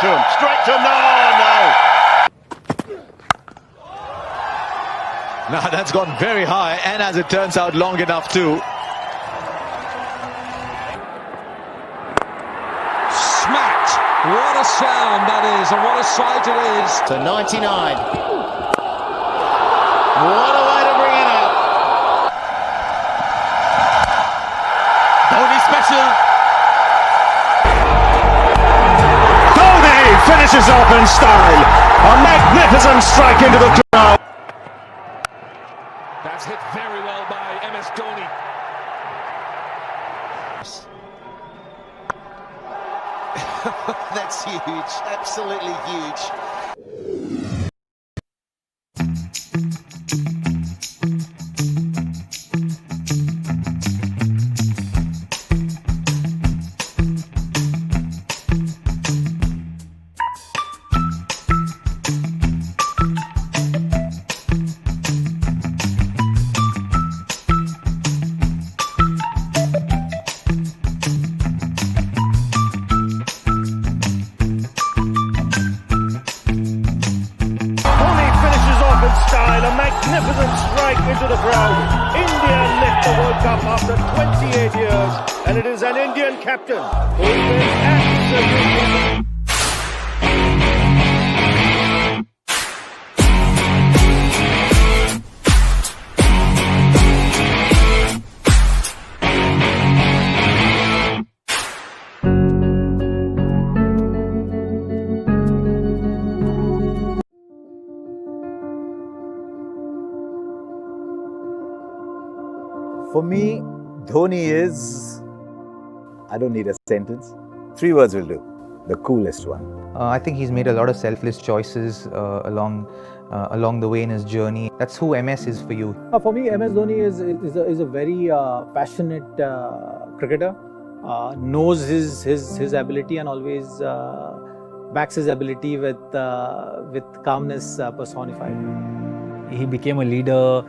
to him. Straight to him. No. Now that's gone very high, and as it turns out, long enough too. Smacked. What a sound that is, and what a sight it is. To 99. What a way to bring it up. Dhoni special. Dhoni finishes off in style. A magnificent strike into the crowd. That's hit very well by MS Dhoni. That's huge. Absolutely huge. Style, a magnificent strike into the crowd. India lift the World Cup after 28 years, and it is an Indian captain who has been absolutely... For me, Dhoni is, I don't need a sentence, 3 words will do, the coolest one. I think he's made a lot of selfless choices along the way in his journey. That's who MS is for you. For me, MS Dhoni is a very passionate cricketer, knows his ability and always backs his ability with calmness personified. He became a leader,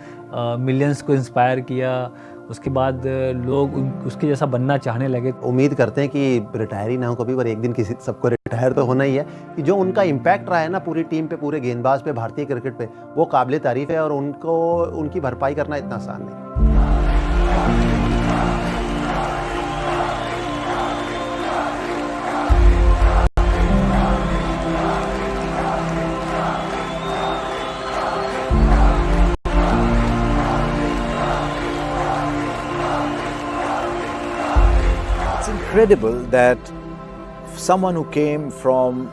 millions को inspire किया, उसके बाद लोग उसके जैसा बनना चाहने लगे। उम्मीद करते हैं कि रिटायर ही ना हो कभी, पर एक दिन किसी सबको रिटायर तो होना ही है। कि जो उनका इम्पैक्ट रहा है ना पूरी टीम पे, पूरे गेंदबाज पे, भारतीय क्रिकेट पे, वो काबिल तारीफ है और उनकी भरपाई करना इतना आसान नहीं। It's incredible that someone who came from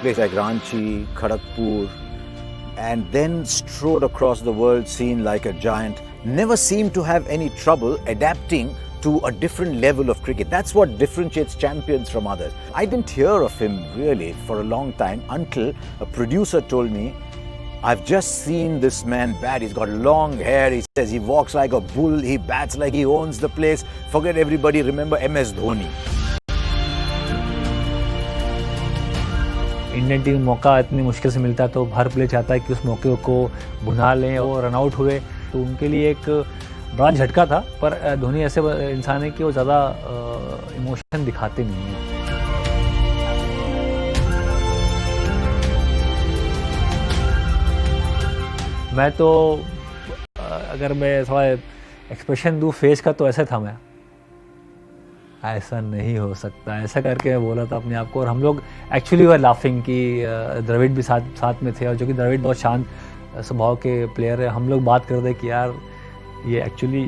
places like Ranchi, Kharagpur, and then strode across the world scene like a giant, never seemed to have any trouble adapting to a different level of cricket. That's what differentiates champions from others. I didn't hear of him really for a long time until a producer told me, I've just seen this man bat. He's got long hair. He says he walks like a bull. He bats like he owns the place. Forget everybody. Remember MS Dhoni. Indian team मौका इतनी मुश्किल से मिलता है तो हर player चाहता है कि उस मौके को भुना लें और रन आउट हुए, तो उनके लिए एक बड़ा झटका था। पर धोनी ऐसे इंसान है कि वो ज़्यादा इमोशन दिखाते नहीं हैं। मैं तो अगर मैं थोड़ा एक्सप्रेशन दूँ फेस का, तो ऐसा था मैं, ऐसा नहीं हो सकता, ऐसा करके मैं बोला था अपने आप को। और हम लोग एक्चुअली वर लाफिंग कि द्रविड़ भी साथ में थे, और जो कि द्रविड़ बहुत शांत स्वभाव के प्लेयर है। हम लोग बात कर रहे कि यार ये एक्चुअली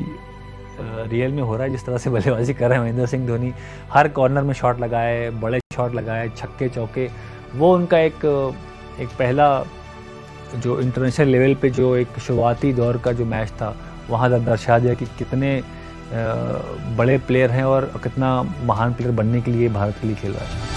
रियल में हो रहा है जिस तरह से बल्लेबाजी कर रहे हैं महेंद्र सिंह धोनी। हर कॉर्नर में शॉट लगाए, बड़े शॉट लगाए, छक्के चौके। वो उनका एक पहला जो इंटरनेशनल लेवल पे जो एक शुरुआती दौर का जो मैच था, वहाँ दर्शा दिया कि कितने बड़े प्लेयर हैं और कितना महान प्लेयर बनने के लिए भारत के लिए खेल रहा है।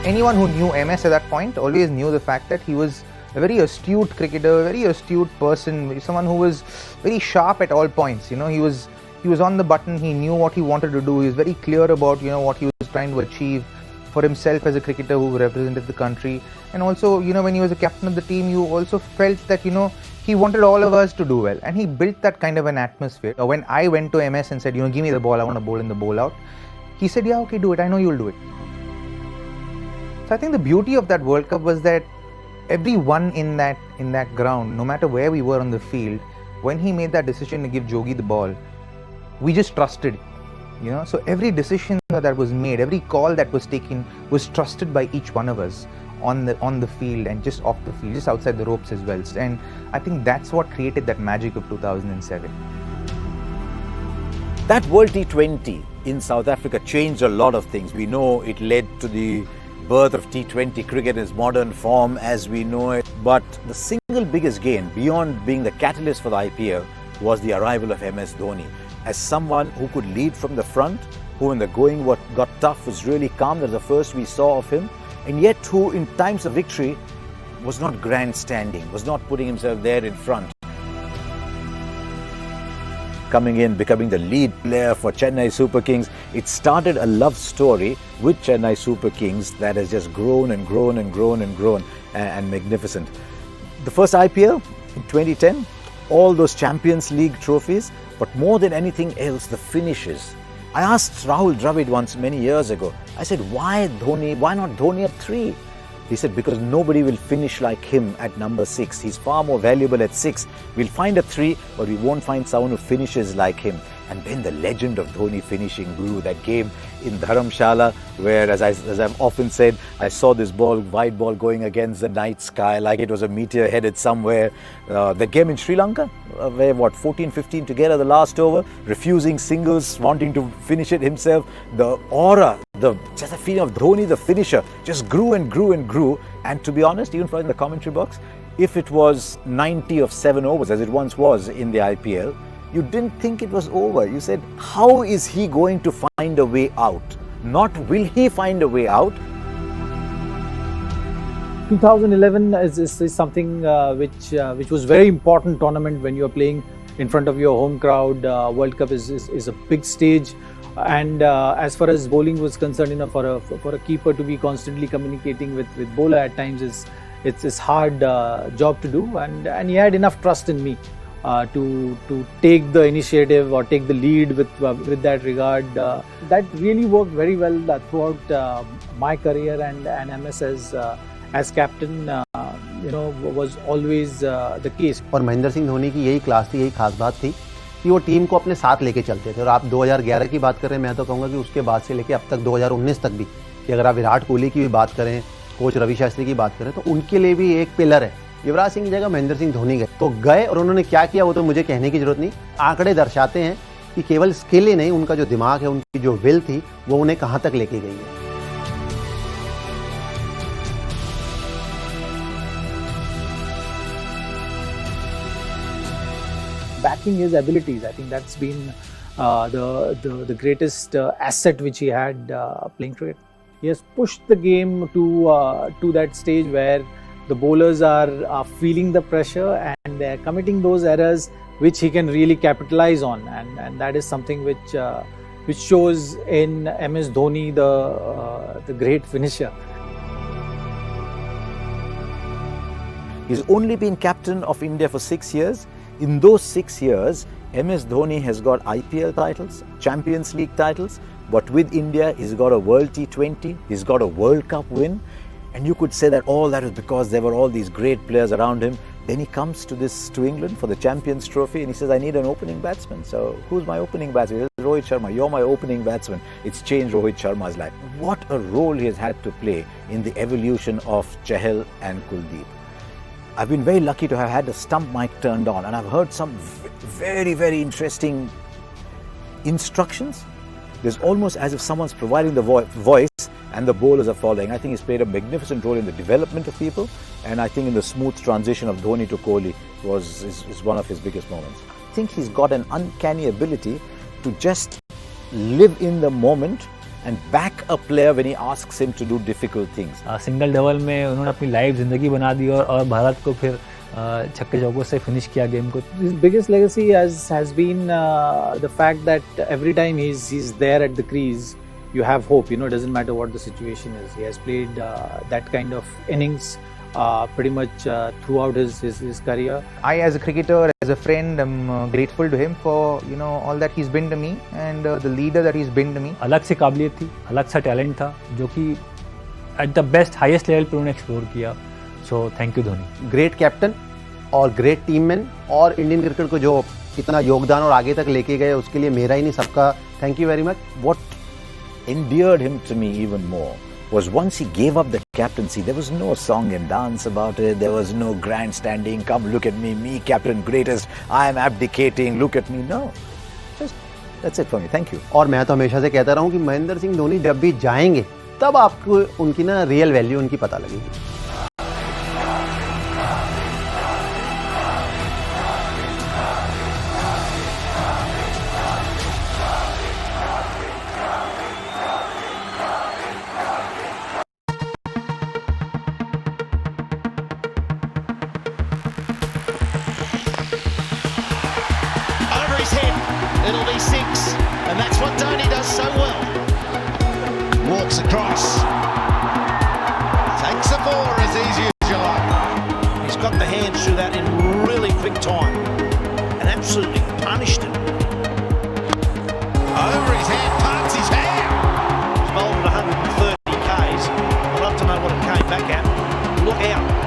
Anyone who knew MS at that point always knew the fact that he was a very astute cricketer, a very astute person, someone who was very sharp at all points. You know, he was on the button. He knew what he wanted to do. He was very clear about what he was trying to achieve. for himself as a cricketer who represented the country. And also, when he was a captain of the team, you also felt that, he wanted all of us to do well. And he built that kind of an atmosphere. When I went to MS and said, give me the ball, I want to bowl in the bowl out, he said, yeah, okay, do it. I know you'll do it. So I think the beauty of that World Cup was that everyone in that ground, no matter where we were on the field, when he made that decision to give Jogi the ball, we just trusted. So every decision that was made, every call that was taken was trusted by each one of us on the field and just off the field, just outside the ropes as well. And I think that's what created that magic of 2007. That World T20 in South Africa changed a lot of things. We know it led to the birth of T20 cricket in its modern form as we know it. But the single biggest gain, beyond being the catalyst for the IPL, was the arrival of MS Dhoni. As someone who could lead from the front, who when the going got tough was really calm, that's the first we saw of him, and yet who in times of victory was not grandstanding, was not putting himself there in front. Coming in, becoming the lead player for Chennai Super Kings, it started a love story with Chennai Super Kings that has just grown and grown and grown and grown and magnificent. The first IPL in 2010, all those Champions League trophies, but more than anything else, the finishes. I asked Rahul Dravid once many years ago, I said, why Dhoni? Why not Dhoni at 3? He said, because nobody will finish like him at number 6. He's far more valuable at 6. We'll find a 3, but we won't find someone who finishes like him. And then the legend of Dhoni finishing grew. That game in Dharamshala, where, as I've often said, I saw this wide ball going against the night sky like it was a meteor headed somewhere. The game in Sri Lanka, where 14-15 together the last over, refusing singles, wanting to finish it himself. The aura, just the feeling of Dhoni, the finisher, just grew and grew and grew. And to be honest, even in the commentary box, if it was 90 of 7 overs, as it once was in the IPL, you didn't think it was over. You said, how is he going to find a way out? Not will he find a way out? 2011 is something which was very important tournament when you are playing in front of your home crowd. World Cup is a big stage, and as far as bowling was concerned, for a keeper to be constantly communicating with bowler at times it's hard job to do, and he had enough trust in me to take the initiative or take the lead with that regard. That really worked very well throughout my career, and MS as captain was always the case. और महेंद्र सिंह धोनी की यही class थी, यही खास बात थी कि वो टीम को अपने साथ लेके चलते थे. और आप 2011 की बात कर रहे हैं, मैं तो कहूँगा कि उसके बाद से लेके अब तक 2019 तक भी, कि अगर आप विराट कोहली की भी बात करें, कोच रवि शास्त्री की बात करें, तो उनके लिए भी एक पिलर है. युवराज सिंह की जगह महेंद्र सिंह धोनी गए, तो गए और उन्होंने क्या किया वो तो मुझे कहने की जरूरत नहीं. आंकड़े दर्शाते हैं कि केवल स्किल ही नहीं, उनका जो दिमाग है, उनकी जो विल थी, वो उन्हें कहां तक लेके गई है. Backing his abilities, I think that's been the greatest asset which he had playing cricket. He has pushed the game to that stage where the bowlers are feeling the pressure and they're committing those errors which he can really capitalize on, and that is something which shows in MS Dhoni, the great finisher. He's only been captain of India for 6 years. In those 6 years, MS Dhoni has got IPL titles, Champions League titles, but with India, he's got a World T20, he's got a World Cup win. And you could say that all that is because there were all these great players around him. Then he comes to England for the Champions Trophy and he says, I need an opening batsman. So who's my opening batsman? He says, Rohit Sharma, you're my opening batsman. It's changed Rohit Sharma's life. What a role he has had to play in the evolution of Chahal and Kuldeep. I've been very lucky to have had the stump mic turned on, and I've heard some very, very interesting instructions. There's almost as if someone's providing the voice and the bowlers are following. I think he's played a magnificent role in the development of people, and I think in the smooth transition of Dhoni to Kohli is one of his biggest moments. I think he's got an uncanny ability to just live in the moment and back a player when he asks him to do difficult things. Single double में उन्होंने अपनी life जिंदगी बना दी और भारत को फिर छक्के चौकों से फिनिश किया गेम को. His biggest legacy has been the fact that every time he's there at the crease, you have hope. It doesn't matter what the situation is. He has played that kind of innings pretty much throughout his career. I, as a cricketer, as a friend, am grateful to him for all that he's been to me and the leader that he's been to me. अलग सी काबिलियत थी, अलग सा talent था जो कि at the best highest level पे उन्होंने एक्सप्लोर किया. So thank you Dhoni. Great captain और ग्रेट टीम मैन, और इंडियन क्रिकेट को जो इतना योगदान और आगे तक लेके गए, उसके लिए मेरा ही नहीं सबका thank you very much. What endeared him to me even more was once he gave up the captaincy, there was no song and dance about it. There was no grandstanding, come look at me captain greatest, I am abdicating, look at me. No, just that's it for me. Thank you. और मैं तो हमेशा से कहता रहा हूँ कि महेंद्र सिंह धोनी जब भी जाएंगे तब आपको उनकी ना रियल वैल्यू उनकी पता लगेगी. It'll be 6, and that's what Dhoni does so well. Walks across, takes a 4 as easy as you like. He's got the hands through that in really quick time and absolutely punished him. Over his head, parts his hair. He's bowled at 130 Ks. I'd love to know what it came back at. Look out.